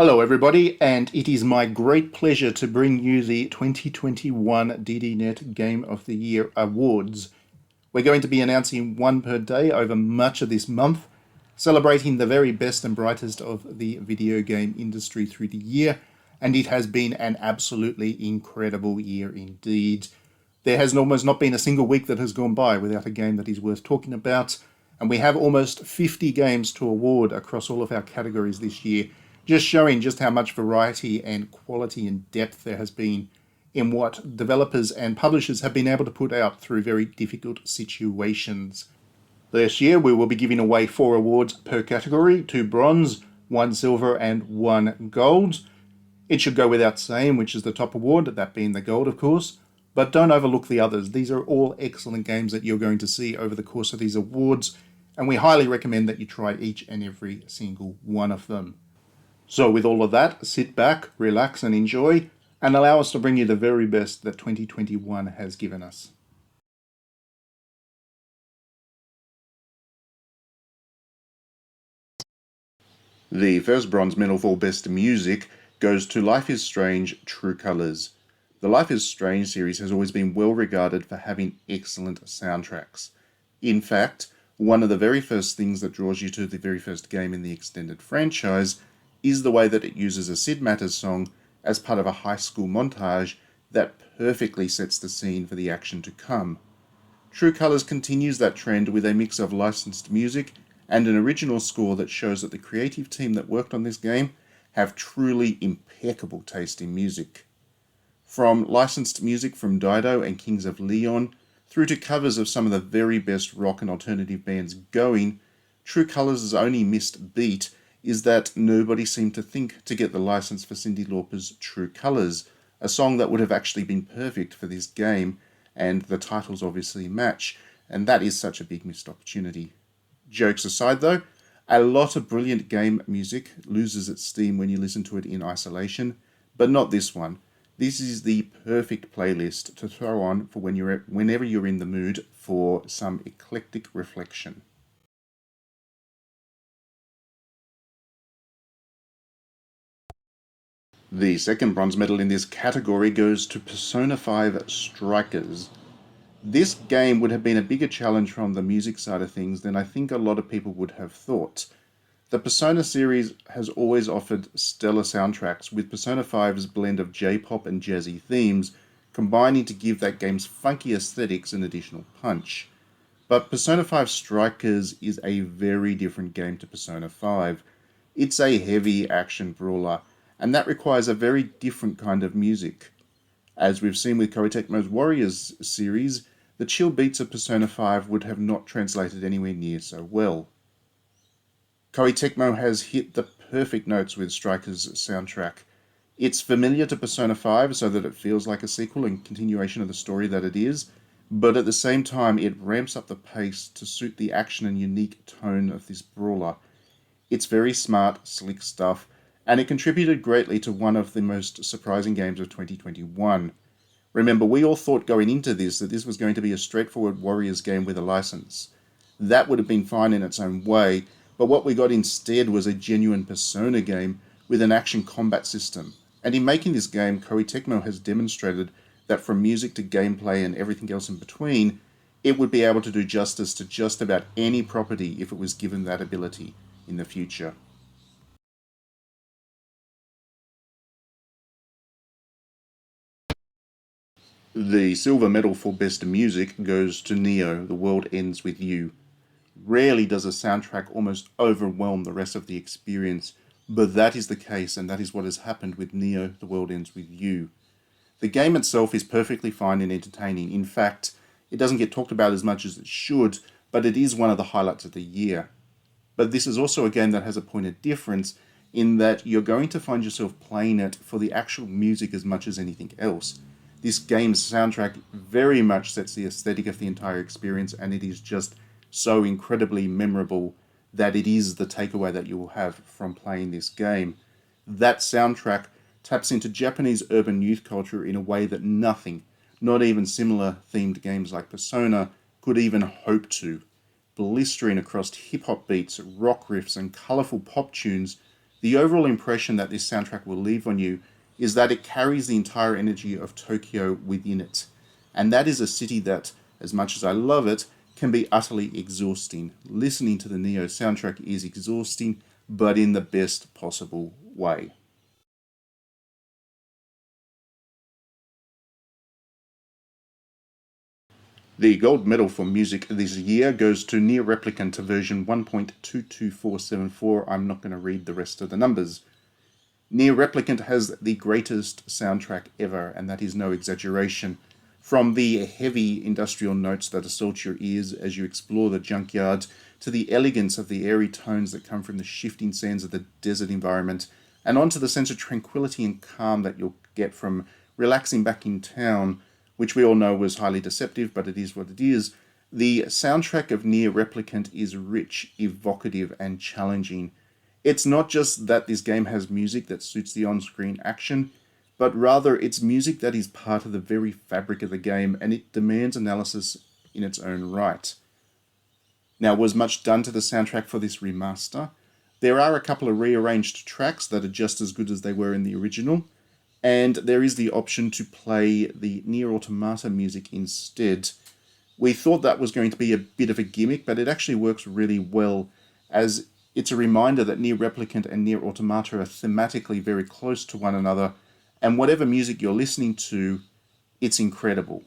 Hello everybody, and it is my great pleasure to bring you the 2021 DDNet Game of the Year Awards. We're going to be announcing one per day over much of this month, celebrating the very best and brightest of the video game industry through the year, and it has been an absolutely incredible year indeed. There has almost not been a single week that has gone by without a game that is worth talking about, and we have almost 50 games to award across all of our categories this year, just showing just how much variety and quality and depth there has been in what developers and publishers have been able to put out through very difficult situations. This year we will be giving away 4 awards per category, 2 bronze, 1 silver and 1 gold. It should go without saying which is the top award, that being the gold of course, but don't overlook the others. These are all excellent games that you're going to see over the course of these awards, and we highly recommend that you try each and every single one of them. So with all of that, sit back, relax and enjoy, and allow us to bring you the very best that 2021 has given us. The first bronze medal for Best Music goes to Life is Strange: True Colors. The Life is Strange series has always been well regarded for having excellent soundtracks. In fact, one of the very first things that draws you to the very first game in the extended franchise is the way that it uses a Sid Matters song as part of a high school montage that perfectly sets the scene for the action to come. True Colors continues that trend with a mix of licensed music and an original score that shows that the creative team that worked on this game have truly impeccable taste in music. From licensed music from Dido and Kings of Leon, through to covers of some of the very best rock and alternative bands going, True Colors' only missed beat is that nobody seemed to think to get the license for Cyndi Lauper's True Colors, a song that would have actually been perfect for this game, and the titles obviously match, and that is such a big missed opportunity. Jokes aside though, a lot of brilliant game music loses its steam when you listen to it in isolation, but not this one. This is the perfect playlist to throw on for whenever you're in the mood for some eclectic reflection. The second bronze medal in this category goes to Persona 5 Strikers. This game would have been a bigger challenge from the music side of things than I think a lot of people would have thought. The Persona series has always offered stellar soundtracks, with Persona 5's blend of J-pop and jazzy themes combining to give that game's funky aesthetics an additional punch. But Persona 5 Strikers is a very different game to Persona 5. It's a heavy action brawler, and that requires a very different kind of music. As we've seen with Koei Tecmo's Warriors series, the chill beats of Persona 5 would have not translated anywhere near so well. Koei Tecmo has hit the perfect notes with Strikers' soundtrack. It's familiar to Persona 5 so that it feels like a sequel and continuation of the story that it is, but at the same time it ramps up the pace to suit the action and unique tone of this brawler. It's very smart, slick stuff, and it contributed greatly to one of the most surprising games of 2021. Remember, we all thought going into this that this was going to be a straightforward Warriors game with a license. That would have been fine in its own way, but what we got instead was a genuine Persona game with an action combat system. And in making this game, Koei Tecmo has demonstrated that from music to gameplay and everything else in between, it would be able to do justice to just about any property if it was given that ability in the future. The silver medal for Best Music goes to Neo, The World Ends With You. Rarely does a soundtrack almost overwhelm the rest of the experience, but that is the case, and that is what has happened with Neo, The World Ends With You. The game itself is perfectly fine and entertaining. In fact, it doesn't get talked about as much as it should, but it is one of the highlights of the year. But this is also a game that has a point of difference in that you're going to find yourself playing it for the actual music as much as anything else. This game's soundtrack very much sets the aesthetic of the entire experience, and it is just so incredibly memorable that it is the takeaway that you will have from playing this game. That soundtrack taps into Japanese urban youth culture in a way that nothing, not even similar themed games like Persona, could even hope to. Blistering across hip-hop beats, rock riffs, and colourful pop tunes, the overall impression that this soundtrack will leave on you is that it carries the entire energy of Tokyo within it. And that is a city that, as much as I love it, can be utterly exhausting. Listening to the Neo soundtrack is exhausting, but in the best possible way. The gold medal for music this year goes to Near Replicant version 1.22474. I'm not going to read the rest of the numbers. Near Replicant has the greatest soundtrack ever, and that is no exaggeration. From the heavy industrial notes that assault your ears as you explore the junkyard, to the elegance of the airy tones that come from the shifting sands of the desert environment, and onto the sense of tranquility and calm that you'll get from relaxing back in town, which we all know was highly deceptive, but it is what it is. The soundtrack of Near Replicant is rich, evocative, and challenging. It's not just that this game has music that suits the on-screen action, but rather it's music that is part of the very fabric of the game, and it demands analysis in its own right. Now, was much done to the soundtrack for this remaster? There are a couple of rearranged tracks that are just as good as they were in the original, and there is the option to play the Nier Automata music instead. We thought that was going to be a bit of a gimmick, but it actually works really well, as it's a reminder that Nier Replicant and Nier Automata are thematically very close to one another, and whatever music you're listening to, it's incredible.